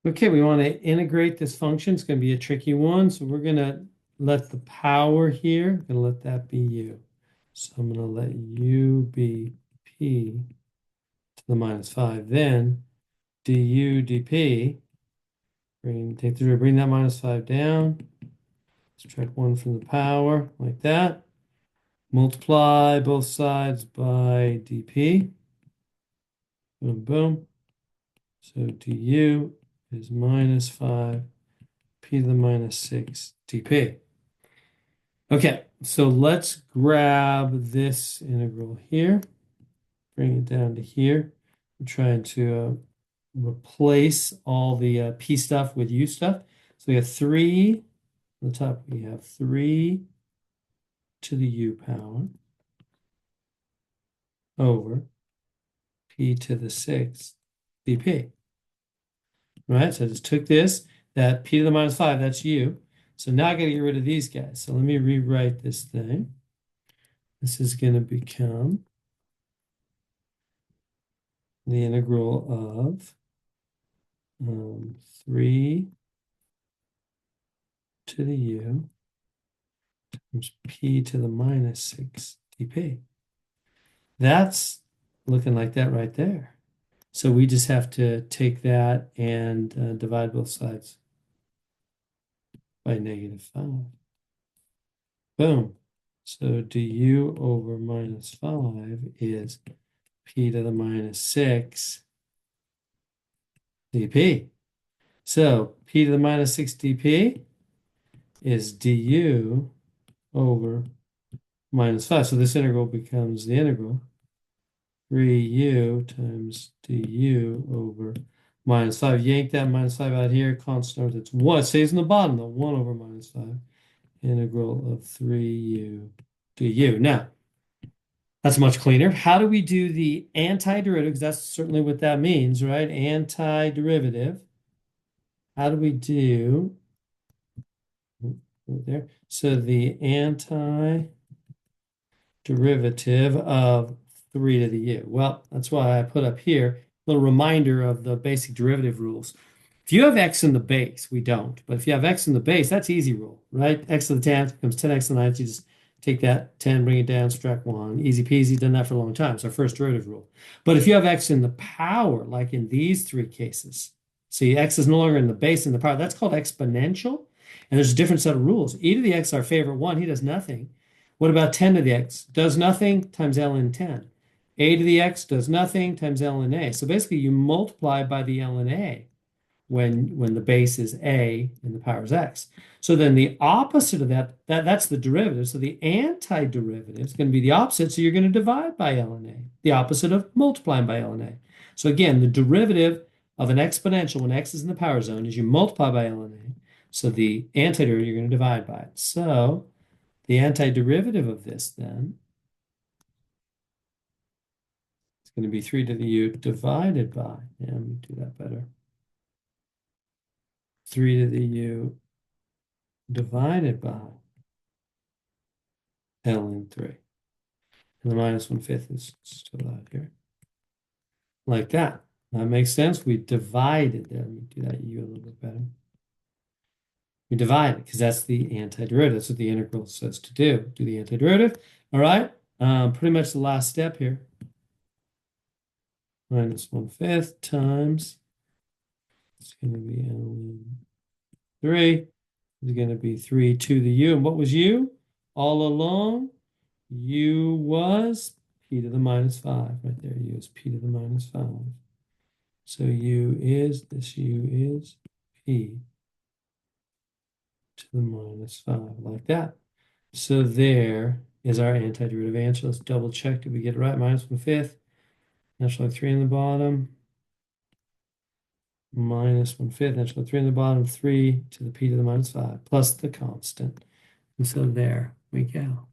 Okay, we want to integrate this function. It's going to be a tricky one. So we're going to let the power here, I'm going to let that be u. So I'm going to let u be p to the minus 5. Then du dp, bring that minus 5 down. Subtract 1 from the power, like that. Multiply both sides by dp. Boom, boom. So du is minus 5 p to the minus 6 dp. Okay, so let's grab this integral here, bring it down to here. I'm trying to replace all the p stuff with u stuff. So we have 3, on the top we have 3 to the u power over p to the 6th dp. Right, so I just took this, that p to the minus 5, that's u. So now I got to get rid of these guys. So let me rewrite this thing. This is going to become the integral of 3 to the u times p to the minus 6 dp. That's looking like that right there. So we just have to take that and divide both sides by -5. Boom. So du over minus 5 is p to the minus 6 dp. So p to the minus 6 dp is du over minus 5. So this integral becomes the integral 3u times du over minus 5. Yank that minus 5 out here. Constant, it's 1. It stays in the bottom, though. 1 over minus 5. Integral of 3u du. Now, that's much cleaner. How do we do the antiderivative? Because that's certainly what that means, right? Antiderivative. How do we do there? So the antiderivative of 3 to the u. Well, that's why I put up here a little reminder of the basic derivative rules. If you have x in the base, we don't. But if you have x in the base, that's easy rule, right? X to the 10th becomes 10x to the 9th. You just take that 10, bring it down, subtract 1. Easy peasy, done that for a long time. It's our first derivative rule. But if you have x in the power, like in these three cases, see, x is no longer in the base, in the power. That's called exponential. And there's a different set of rules. E to the x, our favorite one, he does nothing. What about 10 to the x? Does nothing times ln 10. A to the x does nothing times ln a. So basically, you multiply by the ln a when the base is a and the power is x. So then the opposite of that's the derivative. So the antiderivative is going to be the opposite. So you're going to divide by ln a, the opposite of multiplying by ln a. So again, the derivative of an exponential when x is in the power zone is you multiply by ln a. So the antiderivative, you're going to divide by it. So the antiderivative of this then is going to be 3 to the u divided by, yeah, let me do that better. 3 to the u divided by ln 3. And the minus 1/5 is still out here. Like that. That makes sense. We divided there. Let me do that u a little bit better. We divide it because that's the antiderivative. That's what the integral says to do. Do the antiderivative. All right. Pretty much the last step here. Minus 1/5 times, it's going to be ln 3. It's going to be 3 to the u. And what was u? All along, u was p to the minus 5. Right there, u is p to the minus 5. So u is p to the minus 5, like that. So there is our antiderivative answer. Let's double check. Did we get it right? Minus 1/5. Natural log 3 in the bottom. Minus 1/5. Natural log 3 in the bottom. 3 to the p to the minus 5 plus the constant. And so there we go.